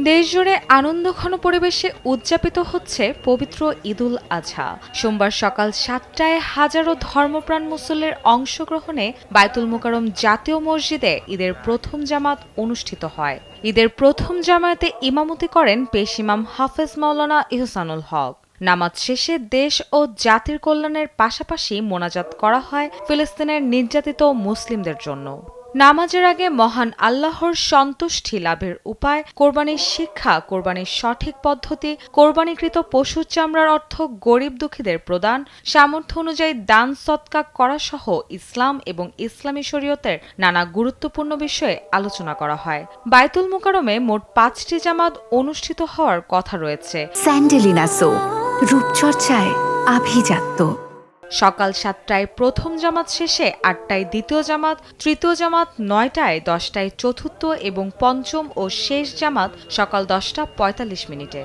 দেশজুড়ে আনন্দঘন পরিবেশে উদযাপিত হচ্ছে পবিত্র ঈদুল আজহা। সোমবার সকাল ৭টায় হাজারো ধর্মপ্রাণ মুসল্লির অংশগ্রহণে বায়তুল মোকাররম জাতীয় মসজিদে ঈদের প্রথম জামাত অনুষ্ঠিত হয়। ঈদের প্রথম জামায়াতে ইমামতি করেন পেশ ইমাম হাফেজ মাওলানা ইহসানুল হক। নামাজ শেষে দেশ ও জাতির কল্যাণের পাশাপাশি মোনাজাত করা হয় ফিলিস্তিনের নির্যাতিত মুসলিমদের জন্য। নামাজের আগে মহান আল্লাহর সন্তুষ্টি লাভের উপায়, কোরবানির শিক্ষা, কোরবানির সঠিক পদ্ধতি, কোরবানিকৃত পশুর চামড়ার অর্থ গরিব দুঃখীদের প্রদান, সামর্থ্য অনুযায়ী দান সদকা করা সহ ইসলাম এবং ইসলামী শরীয়তের নানা গুরুত্বপূর্ণ বিষয়ে আলোচনা করা হয়। বায়তুল মোকাররমে মোট ৫টি জামাত অনুষ্ঠিত হওয়ার কথা রয়েছে। স্যান্ডেলিনা সো, রূপচর্চায় আভিজাত্য। সকাল ৭টায় প্রথম জামাত শেষে ৮টায় দ্বিতীয় জামাত, তৃতীয় জামাত ৯টায়, ১০টায় চতুর্থ এবং পঞ্চম ও শেষ জামাত সকাল ১০টা ৪৫ মিনিটে।